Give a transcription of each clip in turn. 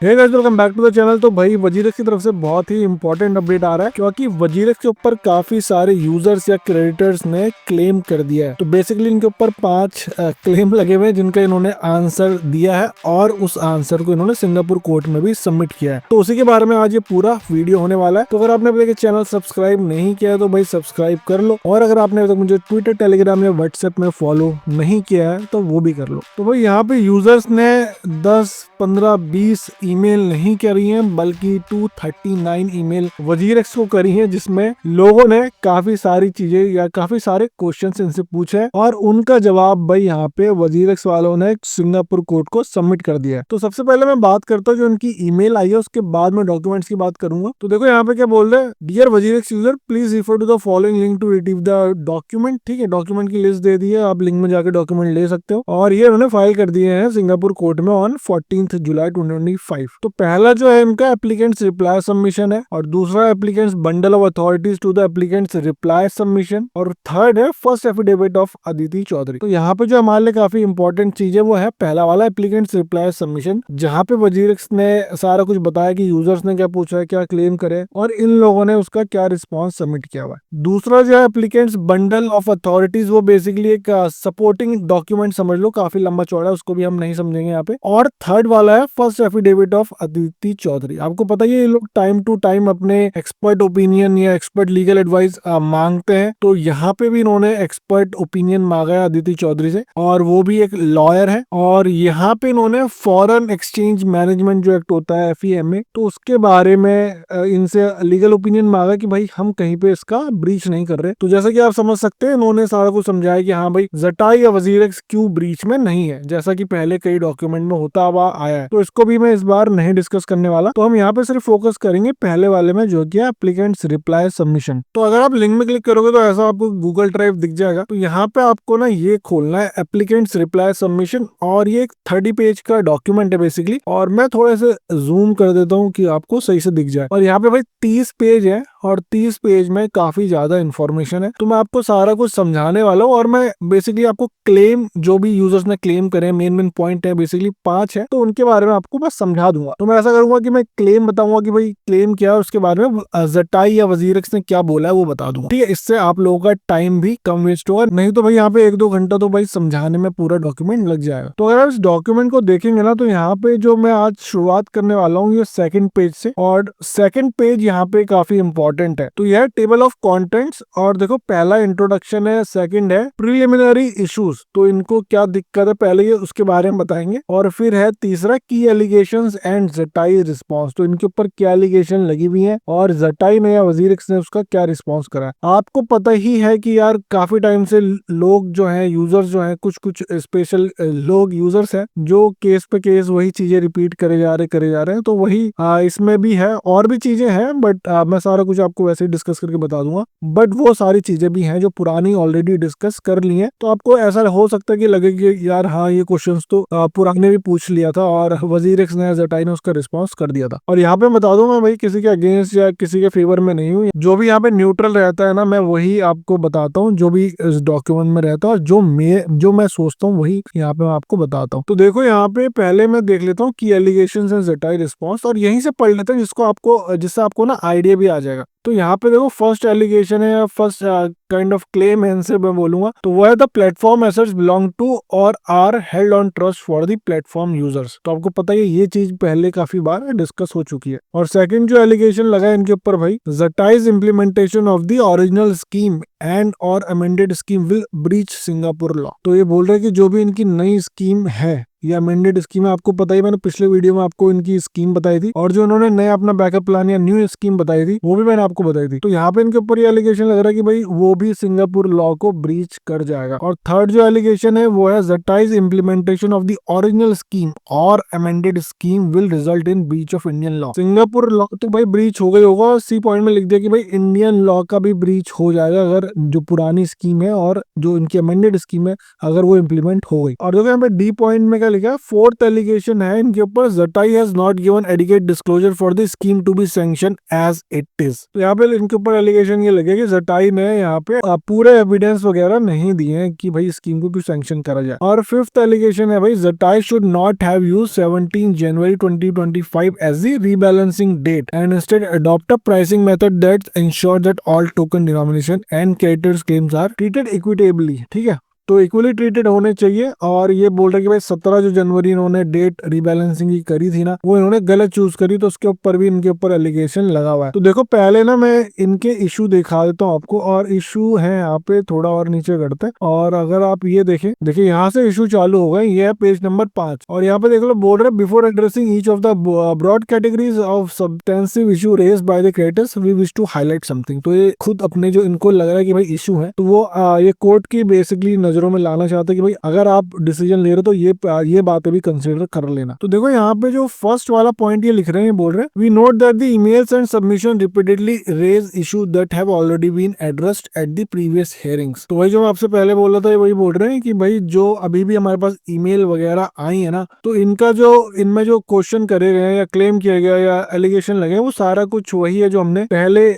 Hey guys, welcome back to the channel. तो भाई WazirX की तरफ से बहुत ही इंपॉर्टेंट अपडेट आ रहा है, क्योंकि वजीरेक्स के ऊपर काफी सारे यूजर्स या क्रेडिटर्स ने क्लेम कर दिया है। तो बेसिकली इनके ऊपर 5 क्लेम लगे हुए हैं, जिनका इन्होंने आंसर दिया है और उस आंसर को इन्होंने सिंगापुर कोर्ट में भी सबमिट किया है। तो उसी के बारे में आज ये पूरा वीडियो होने वाला है। तो अगर आपने अभी तक चैनल सब्सक्राइब नहीं किया है तो भाई सब्सक्राइब कर लो, और अगर आपने अभी तक मुझे ट्विटर, टेलीग्राम या व्हाट्सएप में फॉलो नहीं किया है तो वो भी कर लो। तो भाई यहाँ पे यूजर्स ने 10, 15, 20 ईमेल नहीं करी हैं, बल्कि 239 ईमेल वजीरेक्स को करी हैं, जिसमें लोगों ने काफी सारी चीजें या काफी सारे क्वेश्चंस इनसे पूछे और उनका जवाब भाई यहाँ पे वजीरेक्स वालों ने सिंगापुर कोर्ट को सबमिट कर दिया है। तो सबसे पहले मैं बात करता हूँ जो उनकी ईमेल आई है, उसके बाद में डॉक्यूमेंट्स की बात करूंगा। तो देखो यहाँ पे क्या बोल रहे हैं, dear WazirX user, please refer to the following link to retrieve the document. ठीक है, डॉक्यूमेंट की लिस्ट दे दी है, आप लिंक में जाकर डॉक्यूमेंट ले सकते हो। और ये उन्होंने फाइल कर दिए हैं सिंगापुर कोर्ट में ऑन 14 जुलाई 2025। तो पहला जो है इनका एप्लीकेंट्स रिप्लाई सबमिशन है, और दूसरा applicants bundle of authorities to the applicants reply submission, और थर्ड है first affidavit of Aditi Chaudhary. तो यहाँ पे जो हमारे लिए काफी इंपॉर्टेंट चीज है वो है पहला वाला एप्लीकेंट्स रिप्लाई सबमिशन, जहाँ पे वजीरेक्स ने सारा कुछ बताया कि यूजर्स ने क्या पूछा है, क्या क्लेम करे और इन लोगों ने उसका क्या रिस्पॉन्स सबमिट किया हुआ है। दूसरा जो है एप्लीकेंट्स बंडल ऑफ अथॉरिटीज, वो बेसिकली एक सपोर्टिंग डॉक्यूमेंट समझ लो, काफी लंबा चौड़ा है, उसको भी हम नहीं समझेंगे यहाँ पे। और थर्ड वाला है first affidavit of Aditi Chaudhary. आपको पता है ये लोग टाइम टू टाइम अपने एक्सपर्ट ओपिनियन या एक्सपर्ट लीगल एडवाइस मांगते हैं। तो यहाँ पे भी इन्होंने एक्सपर्ट ओपिनियन मांगा है अदिति चौधरी से, और वो भी एक लॉयर है। और यहाँ पे इन्होंने फॉरेन एक्सचेंज मैनेजमेंट जो एक्ट होता है FEMA, तो उसके बारे में इनसे लीगल ओपिनियन मांगा कि भाई हम कहीं पे इसका ब्रीच नहीं कर रहे। तो जैसा कि आप समझ सकते हैं, इन्होंने सारा कुछ समझाया कि हाँ भाई जटाई या वजीरेक्स क्यों ब्रीच में नहीं है, जैसा कि पहले कई डॉक्यूमेंट में होता हुआ आया है। तो इसको भी मैं इस बार नहीं डिस्कस करने वाला। तो हम यहाँ पे सिर्फ फोकस करेंगे पहले वाले में, जो कि एप्लीकेंट्स रिप्लाई सबमिशन। तो अगर आप लिंक में क्लिक करोगे तो ऐसा आपको गूगल ड्राइव दिख जाएगा। तो यहाँ पे आपको ना ये खोलना है एप्लीकेंट्स रिप्लाई सबमिशन, और ये एक 30 पेज का डॉक्यूमेंट है बेसिकली। और मैं थोड़े से जूम कर देता हूँ कि आपको सही से दिख जाए। और यहाँ पे भाई 30 पेज है, और 30 पेज में काफी ज्यादा इन्फॉर्मेशन है। तो मैं आपको सारा कुछ समझाने वाला हूँ, और मैं बेसिकली आपको क्लेम, जो भी यूजर्स ने क्लेम करे, मेन पॉइंट है बेसिकली 5 है, तो उनके बारे में आपको बस समझा दूंगा। तो मैं ऐसा करूंगा कि मैं क्लेम बताऊंगा कि भाई क्लेम क्या है, उसके बारे में जटाई या वजीरेक्स ने क्या बोला है वो बता दूंगा। ठीक है, इससे आप लोगों का टाइम भी कम वेस्ट होगा। नहीं तो भाई यहाँ पे 1-2 घंटा तो भाई समझाने में पूरा डॉक्यूमेंट लग जाएगा। तो अगर इस डॉक्यूमेंट को देखेंगे ना, तो यहाँ पे जो मैं आज शुरुआत करने वाला हूँ ये 2nd पेज से, और 2nd पेज यहाँ पे काफी इंपॉर्टेंट है। तो यह टेबल ऑफ कंटेंट्स, और देखो पहला इंट्रोडक्शन है, 2nd है प्रिलिमिनरी इश्यूज, तो इनको क्या दिक्कत है पहले ये उसके बारे में बताएंगे। और फिर है तीसरा की एलिगेशंस एंड जटाई रिस्पांस, तो इनके ऊपर क्या एलिगेशन लगी हुई है और जटाई ने या वजीरेक्स ने उसका क्या रिस्पांस करा है। आपको पता ही है कि यार काफी टाइम से लोग जो है, यूजर्स जो है, कुछ कुछ स्पेशल लोग यूजर्स है जो केस पे केस वही चीजें रिपीट करे जा रहे हैं। तो वही इसमें भी है, और भी चीजें हैं, बट मैं सारा कुछ आपको वैसे ही डिस्कस करके बता दूंगा। बट वो सारी चीजें भी हैं जो पुरानी ऑलरेडी डिस्कस कर ली हैं। तो आपको ऐसा हो सकता है कि लगे कि यार हाँ ये क्वेश्चंस तो पुराने भी पूछ लिया था और वजीरेक्स ने, जटाई ने उसका रिस्पांस कर दिया था। और यहाँ पे बता दूं, मैं भाई किसी के अगेंस्ट या किसी के फेवर में नहीं हूँ। जो भी यहाँ पे न्यूट्रल रहता है ना, मैं वही आपको बताता हूँ, जो भी इस डॉक्यूमेंट में रहता है, और जो मैं सोचता हूँ वही यहाँ पे मैं आपको बताता हूँ। तो देखो यहाँ पे पहले मैं देख लेता हूँ की एलिगेशंस एंड जटाई रिस्पांस, और यहीं से पढ़ लेते हैं जिससे आपको ना आइडिया भी आ जाएगा। तो यहाँ पे देखो फर्स्ट एलिगेशन है या फर्स्ट काइंड ऑफ क्लेम है, इनसे मैं बोलूंगा, तो वो है the platform assets belong to और are held on trust for the platform users. तो आपको पता है ये चीज पहले काफी बार डिस्कस हो चुकी है। और सेकंड जो एलिगेशन लगा है इनके ऊपर भाई, Zettai's implementation of the original scheme and और amended scheme will breach Singapore law. तो ये बोल रहे हैं कि जो भी इनकी नई स्कीम है, ये अमेंडेड स्कीम है, आपको पता ही, मैंने पिछले वीडियो में आपको इनकी स्कीम बताई थी, और जो इन्होंने नया अपना बैकअप प्लान या न्यू स्कीम बताई थी वो भी मैंने आपको बताई थी। तो यहाँ पे इनके ऊपर ये एलिगेशन लग रहा है कि भाई वो भी सिंगापुर लॉ को ब्रीच कर जाएगा। और थर्ड जो एलिगेशन है वो है Zettai's implementation of the original scheme और amended scheme will result in breach of Indian law. Singapore law तो भाई ब्रीच हो गई होगा, सी पॉइंट में लिख दिया कि भाई इंडियन लॉ का भी ब्रीच हो जाएगा अगर जो पुरानी स्कीम है और जो इनकी अमेंडेड स्कीम है अगर वो इम्प्लीमेंट हो गई। और देखो यहाँ पे डी पॉइंट में क्या लिखा है, फोर्थ एलिगेशन है इनके ऊपर, Zettai has not given adequate disclosure for the scheme to be sanction as it is. तो यहाँ पे इनके ऊपर एलिगेशन ये लगे कि जटाई ने यहाँ पे पूरे एविडेंस वगैरह नहीं दिए हैं कि भाई स्कीम को क्यों सैंक्शन करा जाए। और फिफ्थ एलिगेशन है भाई, Zettai should not have used 17 January 2025 as the rebalancing date and instead adopt a pricing method that ensure that all token denomination and creditors claims are treated equitably. ठीक है, तो equally treated होने चाहिए। और ये बोल रहा है कि भाई 17 जो जनवरी इन्होंने डेट रीबैलेंसिंग की करी थी ना, वो इन्होंने गलत चूज करी, तो उसके ऊपर भी इनके ऊपर एलिगेशन लगा हुआ है। तो देखो पहले ना मैं इनके इशू दिखा देता हूँ आपको, और इशू है यहाँ पे, थोड़ा और नीचे करते हैं। और अगर आप ये देखें, देखिए यहाँ से इशू चालू हो गए, ये है पेज नंबर 5। और यहाँ पे देख लो बोल रहे, before addressing each of the broad categories of substantive issue raised by the creators we wish to highlight something. तो ये खुद अपने जो इनको लग रहा है कि भाई इशू है, तो वो ये कोर्ट की बेसिकली नजरों में लाना चाहते हैं कि भाई अगर आप डिसीजन ले रहे हो तो ये बातें भी कंसीडर कर लेना। तो देखो यहाँ पे जो फर्स्ट वाला पॉइंट ये लिख रहे हैं, बोल रहे हैं we note that the emails and submission repeatedly raise issue that have already been addressed at the previous hearings. तो वही जो मैं आपसे पहले बोल रहा था वही बोल रहे हैं कि भाई जो अभी भी हमारे पास ईमेल वगैरह आई है ना, तो इनका जो इनमें जो क्वेश्चन करे गए हैं या क्लेम किया गया या एलिगेशन लगे, वो सारा कुछ वही है जो हमने पहले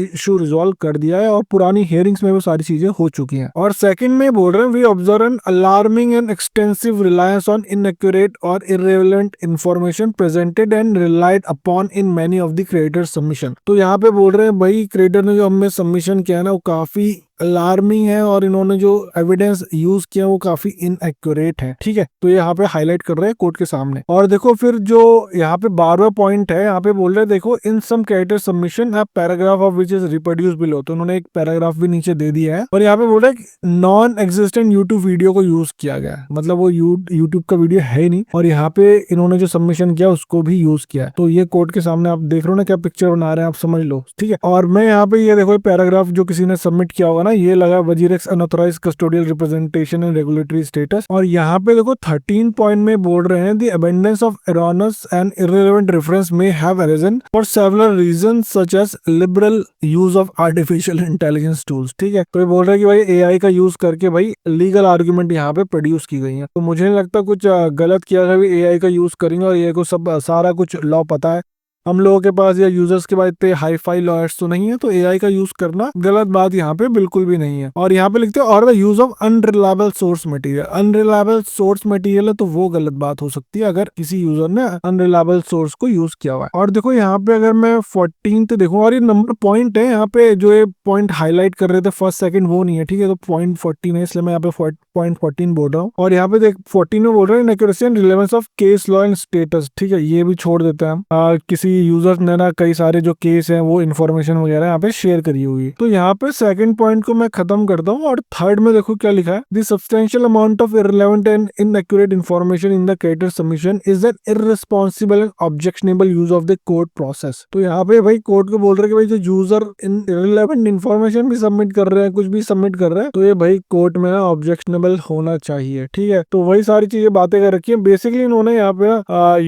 इशू रिजॉल्व कर दिया है और पुरानी हियरिंग्स में वो सारी चीजें हो चुकी हैं। और सेकंड में बोल रहे हैं we observe an alarming and extensive reliance on inaccurate और irrelevant information presented and relied upon in many of the creditor submission. तो यहाँ पे बोल रहे हैं भाई क्रिएटर ने जो हमें सबमिशन किया ना, वो काफी अलार्मिंग है और इन्होंने जो एविडेंस यूज किया वो काफी इनएक्यूरेट है। ठीक है, तो ये यहाँ पे हाईलाइट कर रहे हैं कोर्ट के सामने। और देखो फिर जो यहाँ पे 12वां पॉइंट है, यहाँ पे बोल रहे हैं देखो in some creditor submission a paragraph of which is reproduce below. तो उन्होंने एक पैराग्राफ भी नीचे दे दिया है। और यहाँ पे बोल रहे हैं नॉन एग्जिस्टेंट यूट्यूब वीडियो को यूज किया गया है, मतलब वो यूट्यूब का वीडियो है ही नहीं, और यहाँ पे इन्होंने जो सबमिशन किया उसको भी यूज किया है। तो ये कोर्ट के सामने आप देख रहे हो ना, क्या पिक्चर बना रहे हैं, आप समझ लो। ठीक है, और मैं यहाँ पे ये देखो पैराग्राफ जो किसी ने सबमिट किया होगा ना, ये लगा WazirX unauthorised custodial representation and regulatory status. और यहाँ पे देखो 13 पॉइंट में बोल रहे हैं the abundance of erroneous and irrelevant reference may have arisen for several reasons such as liberal use of artificial intelligence tools. ठीक है, तो ये बोल रहे हैं कि भाई एआई का यूज करके भाई लीगल आर्गुमेंट यहाँ पे प्रोड्यूस की गई है। तो मुझे नहीं लगता कुछ गलत किया है, एआई का यूज करेंगे और एआई को सब सारा कुछ लॉ पता है। हम लोगों के पास या यूजर्स के पास इतने हाई फाई लॉयर्स तो नहीं है, तो एआई का यूज करना गलत बात यहाँ पे बिल्कुल भी नहीं है। और यहाँ पे लिखते हैं और the use of unreliable source material. Unreliable source material है तो वो गलत बात हो सकती है अगर किसी यूजर ने अनरिलायबल सोर्स को यूज किया हुआ है। और देखो यहाँ पे अगर मैं 14th देखूं, और ये नंबर पॉइंट है यहाँ पे जो ये पॉइंट हाईलाइट कर रहे थे फर्स्ट सेकंड वो नहीं है। ठीक है, तो पॉइंट 14 है, इसलिए मैं यहाँ पे पॉइंट 14 बोल रहा हूँ। और यहाँ पे देख 14 में बोल रहे हैं inaccuracy and relevance of case law and status. ठीक है, ये भी छोड़ देते हैं हम। किसी यूजर ने ना कई सारे जो केस हैं वो इन्फॉर्मेशन वगैरह यहाँ पे शेयर करी हुई। तो यहाँ पे सेकंड पॉइंट को मैं खत्म करता हूँ। और थर्ड में देखो क्या लिखा है, the substantial amount of irrelevant and inaccurate information in the creditor submission is an irresponsible and objectionable use of the court process. तो यहाँ पे भाई कोर्ट को बोल रहे हैं कि भाई जो यूजर इररिलेवेंट इन्फॉर्मेशन भी सबमिट कर रहे हैं, कुछ भी सबमिट कर रहे हैं, तो ये भाई कोर्ट में ऑब्जेक्शनेबल होना चाहिए। ठीक है, तो वही सारी चीजें बातें कर रखी है। बेसिकली इन्होंने यहाँ पे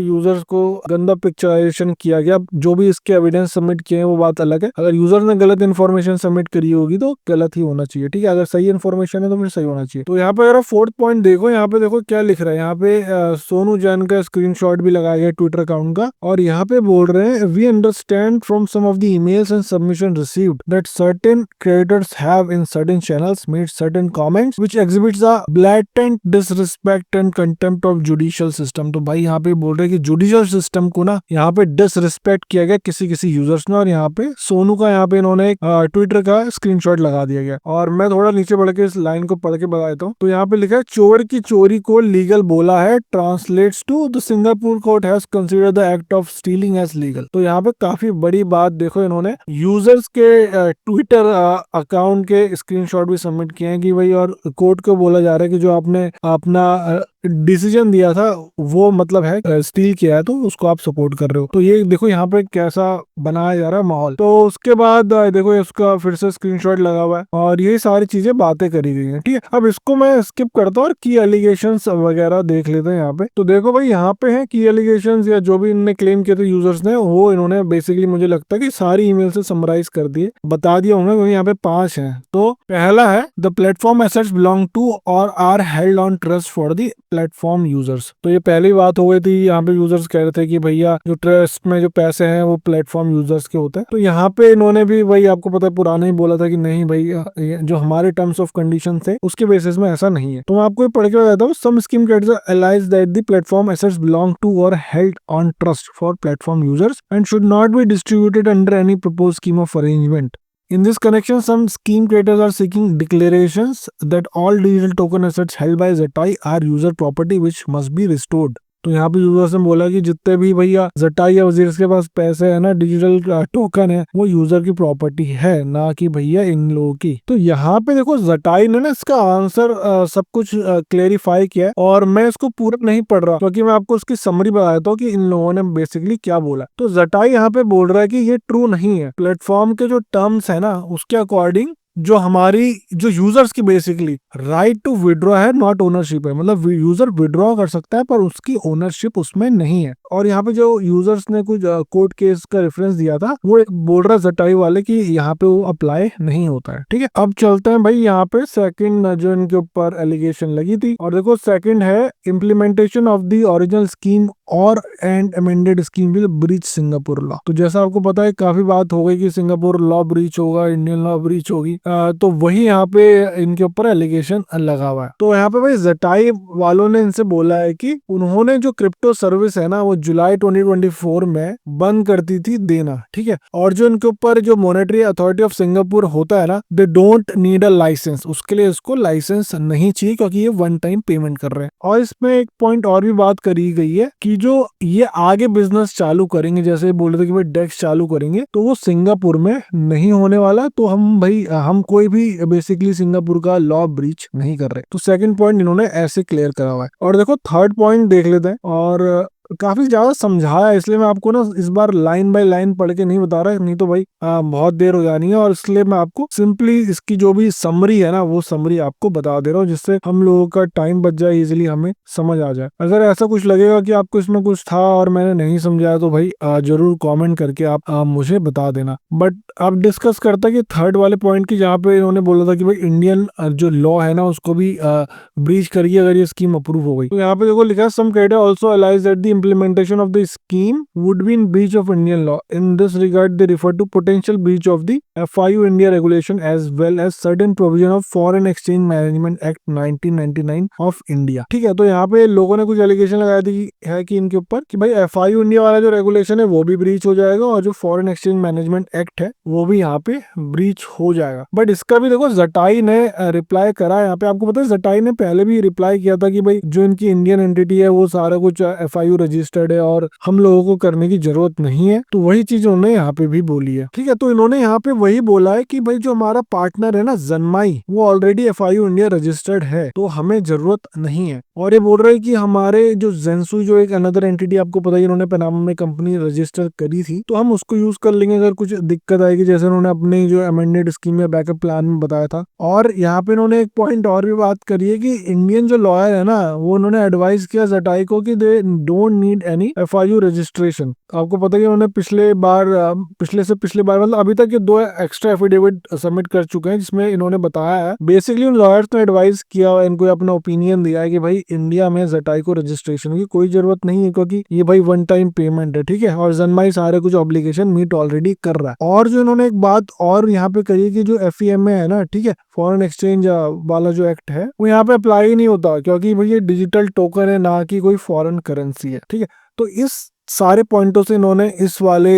यूजर्स को गंदा पिक्चराइजेशन किया गया। जो भी इसके एविडेंस सबमिट किए हैं वो बात अलग है। अगर यूजर ने गलत इन्फॉर्मेशन सबमिट करी होगी तो गलत ही होना चाहिए। ठीक है, अगर सही इन्फॉर्मेशन है तो फिर सही होना चाहिए। तो यहाँ पे अगर फोर्थ पॉइंट देखो, यहाँ पे देखो क्या लिख रहा है। यहाँ पे सोनू जैन का स्क्रीनशॉट भी लगाया गया ट्विटर अकाउंट का, और यहाँ पे बोल रहे हैं we understand from some of the emails and submission received that certain creators have in certain channels made certain comments which exhibits a blatant disrespect and contempt of judicial system. तो भाई यहाँ पे बोल रहे हैं कि जुडिशियल सिस्टम को ना यहाँ पे डिसरिस्पेक्ट किया गया किसी यूजर्स ने। और यहाँ पे सोनू का यहाँ पे इन्होंने एक ट्विटर का स्क्रीनशॉट लगा दिया गया। और मैं थोड़ा नीचे बढ़ के इस लाइन को पढ़ के बता देता हूँ। तो यहाँ पे लिखा है चोर की चोरी को लीगल बोला है, translates to the Singapore court has considered the act of stealing as legal. तो यहाँ पे काफी बड़ी बात देखो, इन्होंने यूजर्स के ट्विटर अकाउंट के स्क्रीनशॉट भी सबमिट किए हैं कि भाई, और कोर्ट को बोला जा रहा है कि जो आपने अपना डिसीजन दिया था वो मतलब है स्टील किया है, तो उसको आप सपोर्ट कर रहे हो। तो ये देखो यहाँ पे कैसा बनाया जा रहा है माहौल। तो उसके बाद देखो इसका फिर से स्क्रीनशॉट लगा हुआ है और ये सारी चीजें बातें करी गई हैं, ठीक है। अब इसको मैं स्किप करता हूँ और की एलिगेशंस वगैरह देख लेते हैं यहाँ पे। तो देखो भाई यहाँ पे है की एलिगेशंस या जो भी इन्होंने क्लेम किए थे यूजर्स ने, वो इन्होंने बेसिकली मुझे लगता है कि सारी ईमेल से समराइज कर दिए, बता दिया होंगे, क्योंकि यहाँ पे 5 हैं। तो पहला है the platform assets belong to और are held on trust for the platform users. तो ये पहली बात हो गई थी, यहाँ पे यूजर्स कह रहे थे कि भैया जो ट्रस्ट में जो पैसे हैं वो प्लेटफॉर्म यूजर्स के होते हैं। तो यहाँ पे इन्होंने भी भाई आपको पता है पुराना ही बोला था कि नहीं भाई ये जो हमारे टर्म्स ऑफ कंडीशन थे उसके बेसिस में ऐसा नहीं है। तो मैं आपको ये पढ़ के बताता हूँ। Some scheme creditors realise that the platform assets belong to or held on trust for platform users and should not be distributed under any proposed scheme of arrangement. In this connection, some scheme creators are seeking declarations that all digital token assets held by Zetai are user property which must be restored. तो यहाँ पे users ने बोला कि जितने भी भैया जटाई या वजीर्स के पास पैसे है ना, डिजिटल टोकन है, वो यूजर की प्रॉपर्टी है, ना कि भैया इन लोगों की। तो यहाँ पे देखो जटाई ने ना इसका आंसर सब कुछ क्लेरिफाई किया है और मैं इसको पूरा नहीं पढ़ रहा क्योंकि मैं आपको उसकी समरी बता देता हूँ कि इन लोगों ने बेसिकली क्या बोला। तो जटाई यहाँ पे बोल रहा है कि ये ट्रू नहीं है। प्लेटफॉर्म के जो टर्म्स है ना उसके अकॉर्डिंग जो हमारी जो यूजर्स की बेसिकली राइट टू विड्रॉ है, नॉट ओनरशिप है। मतलब यूजर विड्रॉ कर सकता है पर उसकी ओनरशिप उसमें नहीं है। और यहाँ पे जो यूजर्स ने कुछ कोर्ट केस का रेफरेंस दिया था वो एक बोल रहा जटाई वाले कि यहाँ पे वो अप्लाई नहीं होता है, ठीक है। अब चलते हैं भाई यहाँ पे सेकंड जो इनके ऊपर एलिगेशन लगी थी। और देखो सेकंड है implementation of the original scheme or and amended scheme will breach Singapore law. तो जैसा आपको पता है काफी बात हो गई कि सिंगापुर लॉ ब्रीच होगा, इंडियन लॉ ब्रीच होगी। तो वही यहाँ पे इनके ऊपर एलिगेशन लगा हुआ है। तो यहाँ पे भाई जटाई वालों ने इनसे बोला है कि उन्होंने जो क्रिप्टो सर्विस है ना वो जुलाई 2024 में बंद करती थी देना, ठीक है। और जो इनके ऊपर जो मॉनेटरी अथॉरिटी ऑफ सिंगापुर होता है ना, they don't need a licence, उसके लिए इसको लाइसेंस नहीं चाहिए क्योंकि ये वन टाइम पेमेंट कर रहे हैं। और इसमें एक पॉइंट और भी बात करी गई है कि जो ये आगे बिजनेस चालू करेंगे, जैसे बोल रहे थे कि भाई डेक्स चालू करेंगे, तो वो सिंगापुर में नहीं होने वाला। तो हम कोई भी बेसिकली सिंगापुर का लॉ ब्रीच नहीं कर रहे। तो सेकंड पॉइंट इन्होंने ऐसे क्लियर करा हुआ है। और देखो थर्ड पॉइंट देख लेते हैं। और काफी ज्यादा समझाया इसलिए मैं आपको ना इस बार लाइन बाय लाइन पढ़ के नहीं बता रहा, नहीं तो भाई बहुत देर हो जानी है। और इसलिए मैं आपको सिंपली इसकी जो भी समरी है ना वो समरी आपको बता दे रहा हूँ, जिससे हम लोगों का टाइम बच जाए, इजिली हमें समझ आ जाए। अगर ऐसा कुछ लगेगा कि आपको इसमें कुछ था और मैंने नहीं समझाया तो भाई जरूर कॉमेंट करके आप मुझे बता देना। बट आप डिस्कस करता कि थर्ड वाले पॉइंट की, जहाँ पे इन्होंने बोला था कि भाई इंडियन जो लॉ है ना उसको भी ब्रीच करिए अगर ये स्कीम अप्रूव हो गई। तो यहाँ पे देखो लिखा है some creditor also realise that the implementation of the scheme would be in breach of Indian law. In this regard, they refer to potential breach of the FIU India regulation as well as certain provision of Foreign Exchange Management Act 1999 of India. ठीक है, तो यहाँ पे लोगों ने कुछ allegation लगाया थी है कि इनके ऊपर कि भाई FIU इंडिया वाला जो रेगुलेशन है वो भी ब्रीच हो जाएगा और जो फॉरेन एक्सचेंज मैनेजमेंट एक्ट है वो भी यहाँ पे ब्रीच हो जाएगा। बट इसका भी देखो जटाई ने रिप्लाई करा। यहाँ पे आपको पता है जटाई ने पहले भी रिप्लाई किया था कि भाई जो इनकी इंडियन एंटिटी है वो सारा कुछ FIU रजिस्टर्ड है और हम लोगों को करने की जरूरत नहीं है। तो वही चीज उन्होंने यहाँ पे भी बोली है, ठीक है। तो इन्होंने यहाँ पे वही बोला है कि भाई जो हमारा पार्टनर है ना जन्माई, वो ऑलरेडी FIU इंडिया रजिस्टर्ड है, तो हमें जरूरत नहीं है। और ये बोल रहे हैं कि हमारे जो जेंसु जो एक अनदर एंटिटी आपको पता है इन्होंने पनामा में कंपनी रजिस्टर करी थी, तो हम उसको यूज कर लेंगे अगर कुछ दिक्कत आएगी, जैसे उन्होंने अपनी जो अमेंडेड स्कीम या बैकअप प्लान में बताया था। और यहाँ पे इन्होंने एक पॉइंट और भी बात करी है कि इंडियन जो लॉयर है ना वो उन्होंने एडवाइस किया जटाई को कि दे don't need any FIU registration. आपको पता है कि उन्होंने पिछले से पिछले बार मतलब अभी तक ये 2 एक्स्ट्रा एफिडेविट सबमिट कर चुके हैं जिसमें इन्होंने बताया है, बेसिकली उन लॉयर्स ने एडवाइस किया, इनको अपना ओपिनियन दिया है कि भाई इंडिया में जटाई को रजिस्ट्रेशन की कोई जरूरत नहीं है क्योंकि ये भाई वन टाइम पेमेंट है, ठीक है। और जन्माई सारे कुछ ऑब्लिगेशन मीट ऑलरेडी कर रहा है। और जो इन्होंने एक बात और यहाँ पे करी कि जो FEMA है ना, ठीक है, फॉरेन एक्सचेंज वाला जो एक्ट है वो यहाँ पे अप्लाई ही नहीं होता क्योंकि भाई ये डिजिटल टोकन है, ना कि कोई फॉरेन करेंसी है, ठीक है। तो इस सारे पॉइंटों से इन्होंने इस वाले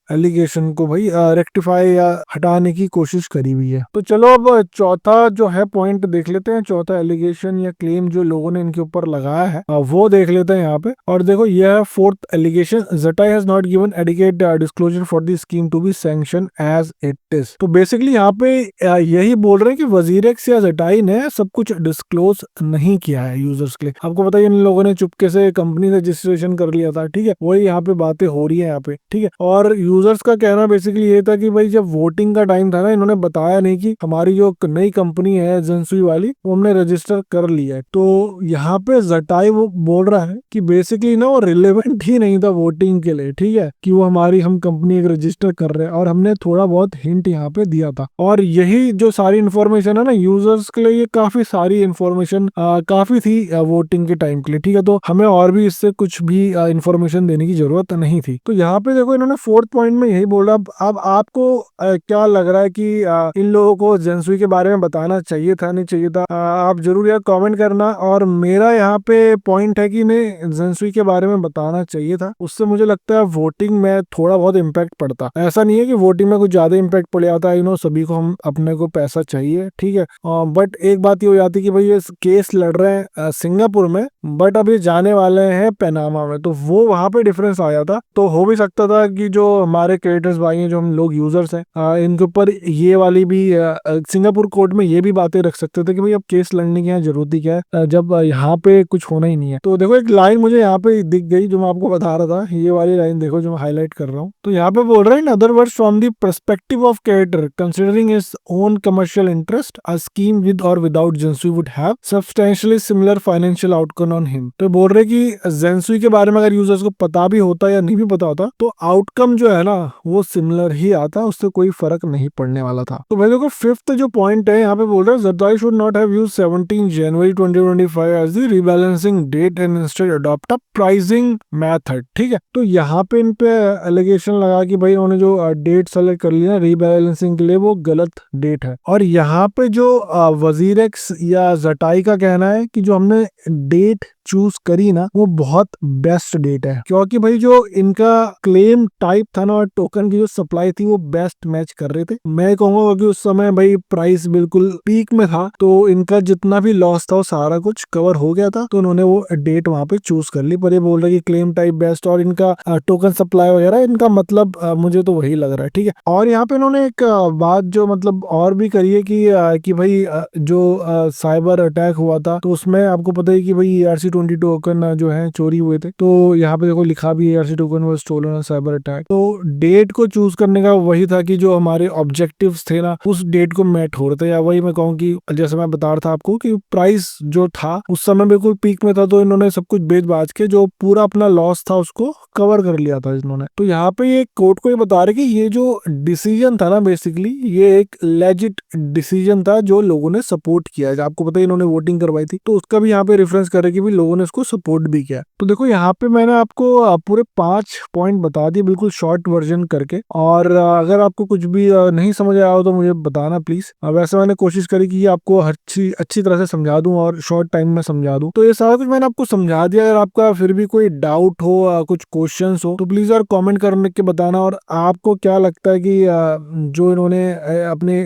एलिगेशन को भाई रेक्टिफाई या हटाने की कोशिश करी हुई है। तो चलो अब चौथा जो है पॉइंट देख लेते हैं, चौथा एलिगेशन या क्लेम जो लोगों ने इनके ऊपर लगाया है वो देख लेते हैं यहाँ पे। और देखो यह है fourth allegation, Zettai has not given adequate disclosure for the scheme to be sanction as it is. तो बेसिकली यहाँ पे यही बोल रहे हैं कि वजीरेक्स या जटाई ने सब कुछ डिस्क्लोज नहीं किया है यूजर्स के लिए। आपको पता है इन लोगों ने चुपके से कंपनी रजिस्ट्रेशन कर लिया था, ठीक है, वही यहाँ पे बातें हो रही है यहाँ पे, ठीक है। और यूजर्स का कहना बेसिकली ये था कि भाई जब वोटिंग का टाइम था ना, इन्होंने बताया नहीं कि हमारी जो नई कंपनी है जेंसुई वाली वो हमने रजिस्टर कर लिया है। तो यहाँ पे जटाई वो बोल रहा है कि बेसिकली ना वो रिलेवेंट ही नहीं था वोटिंग के लिए, ठीक है, कि वो हमारी हम कंपनी एक रजिस्टर कर रहे हैं, और हमने थोड़ा बहुत हिंट यहाँ पे दिया था। और यही जो सारी इन्फॉर्मेशन है ना यूजर्स के लिए, ये काफी सारी इन्फॉर्मेशन काफी थी वोटिंग के टाइम के लिए, ठीक है। तो हमें और भी इससे कुछ भी इन्फॉर्मेशन देने की जरूरत नहीं थी। तो यहाँ पे देखो इन्होंने फोर्थ पॉइंट में यही बोला। अब आपको क्या लग रहा है कि इन लोगों को जेंसुई के बारे में बताना चाहिए था नहीं चाहिए था? आप जरूर यार कमेंट करना। और मेरा यहाँ पे पॉइंट है कि इन्हें जेंसुई के बारे में बताना चाहिए था, उससे मुझे लगता है वोटिंग में थोड़ा बहुत इम्पैक्ट पड़ता। ऐसा नहीं है कि वोटिंग में कुछ ज्यादा इम्पैक्ट पड़ जाता है, सभी को हम अपने को पैसा चाहिए, ठीक है। बट एक बात ये हो जाती है कि भाई ये केस लड़ रहे हैं सिंगापुर में, बट अब ये जाने वाले हैं पनामा में, तो वो वहां पे डिफरेंस आ जाता। तो हो भी सकता था कि जो हमारे क्रिएटर्स भाई हैं, जो हम लोग यूजर्स हैं, इनके ऊपर ये वाली भी सिंगापुर कोर्ट में ये भी बातें रख सकते थे कि भाई अब केस लड़ने की यहाँ जरूरत ही क्या है जब यहाँ पे कुछ होना ही नहीं है। तो देखो एक लाइन मुझे यहाँ पे दिख गई जो मैं आपको बता रहा था, ये वाली लाइन देखो जो मैं हाईलाइट कर रहा हूँ। तो यहाँ पे बोल रहे हैं, in other words from the perspective of creditor considering his own commercial interest, a scheme with or without जेंसुई would have substantially similar financial outcome on him. तो बोल रहे कि जेंसुई के बारे में अगर यूजर्स को पता भी होता या नहीं भी पता होता तो आउटकम जो है ना वो सिमिलर ही आता, उससे कोई फर्क नहीं पड़ने वाला था। तो भाई देखो फिफ्थ जो पॉइंट है यहाँ पे बोल रहे हैं, Zettai should not have used 17 January 2025 as the rebalancing date and instead adopt a pricing method, ठीक है। तो यहाँ पे इन पे एलिगेशन लगा कि भाई उन्होंने जो डेट सेलेक्ट कर लिया रीबैलेंसिंग के लिए वो गलत डेट है। और यहाँ पे जो वजीरेक्स या जटाई का कहना है कि जो हमने डेट चूज करी ना वो बहुत बेस्ट डेट है, क्योंकि भाई जो इनका क्लेम टाइप था ना और टोकन की जो सप्लाई थी वो बेस्ट मैच कर रहे थे। मैं कहूंगा कि उस समय भाई प्राइस बिल्कुल पीक में था, तो इनका जितना भी लॉस था वो सारा कुछ कवर हो गया था, तो उन्होंने वो डेट वहां पे चूज कर ली। पर ये बोल रहे कि क्लेम टाइप बेस्ट और इनका टोकन सप्लाई वगैरह, इनका मतलब मुझे तो वही लग रहा है, ठीक है। और यहाँ पे इन्होंने एक बात जो मतलब और भी करी है कि भाई जो साइबर अटैक हुआ था तो उसमें आपको पता है कि भाई ERC-20 टोकन जो है चोरी हुए थे। तो यहाँ पे देखो लिखा भी ERC token was stolen cyber attack. तो डेट को चूज करने का वही था कि जो हमारे ऑब्जेक्टिव्स थे ना उस डेट को मैट हो रहे थे, या वही मैं कहूँ कि जैसे मैं बता रहा था आपको कि प्राइस जो था उस समय बिल्कुल पीक में था, तो इन्होंने सब कुछ बेच बाच के जो पूरा अपना लॉस था उसको कवर कर लिया था इन्होंने। तो यहाँ पे ये कोर्ट को ये बता रहे कि ये जो डिसीजन था ना बेसिकली ये एक लेजिट डिसीजन था जो लोगों ने सपोर्ट किया है। आपको पता है इन्होंने वोटिंग करवाई थी, तो उसका भी यहाँ पे रेफरेंस करे कि भी लोगों ने इसको सपोर्ट भी किया। तो देखो यहाँ पे मैंने आपको पूरे 5 पॉइंट बता दिए बिल्कुल शॉर्ट वर्जन करके। और अगर आपको कुछ भी नहीं समझ आया हो तो मुझे बताना प्लीज। वैसे मैंने कोशिश करी कि आपको अच्छी तरह से समझा दूं और शॉर्ट टाइम में समझा दूं। तो ये सारा कुछ मैंने आपको समझा दिया। अगर आपका फिर भी कोई डाउट हो कुछ क्वेश्चंस हो तो प्लीज यार कमेंट करने के बताना। और आपको क्या लगता है कि जो इन्होंने अपने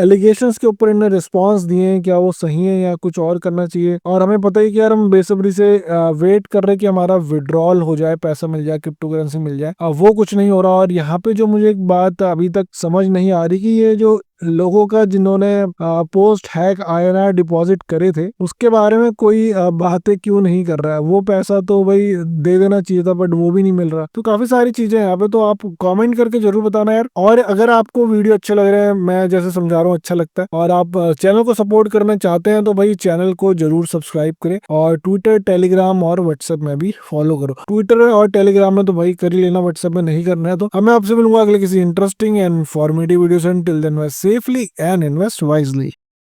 एलिगेशंस के ऊपर इन्होंने रिस्पॉन्स दिए हैं क्या वो सही है या कुछ और करना चाहिए? और हमें पता है कि यार हम बेसब्री से वेट कर रहे हैं कि हमारा विड्रॉल हो जाए, पैसा मिल जाए, क्रिप्टो करेंसी मिल जाए, वो कुछ नहीं हो रहा। और यहाँ पे जो मुझे एक बात अभी तक समझ नहीं आ रही कि ये जो लोगों का जिन्होंने पोस्ट हैक INR डिपॉजिट करे थे उसके बारे में कोई बातें क्यों नहीं कर रहा है? वो पैसा तो भाई दे देना चाहिए था बट वो भी नहीं मिल रहा। तो काफी सारी चीजें यहाँ पे, तो आप कमेंट करके जरूर बताना यार। और अगर आपको वीडियो अच्छा लग रहा है, मैं जैसे समझा रहा हूँ अच्छा लगता है और आप चैनल को सपोर्ट करना चाहते हैं तो भाई चैनल को जरूर सब्सक्राइब करें और ट्विटर, टेलीग्राम और व्हाट्सएप में भी फॉलो करो। ट्विटर और टेलीग्राम में तो भाई कर ही लेना, व्हाट्सएप में नहीं करना है। तो मैं आपसे मिलूंगा अगले किसी इंटरेस्टिंग एंड इन्फॉर्मेटिव वीडियो से। Till then safely and invest wisely.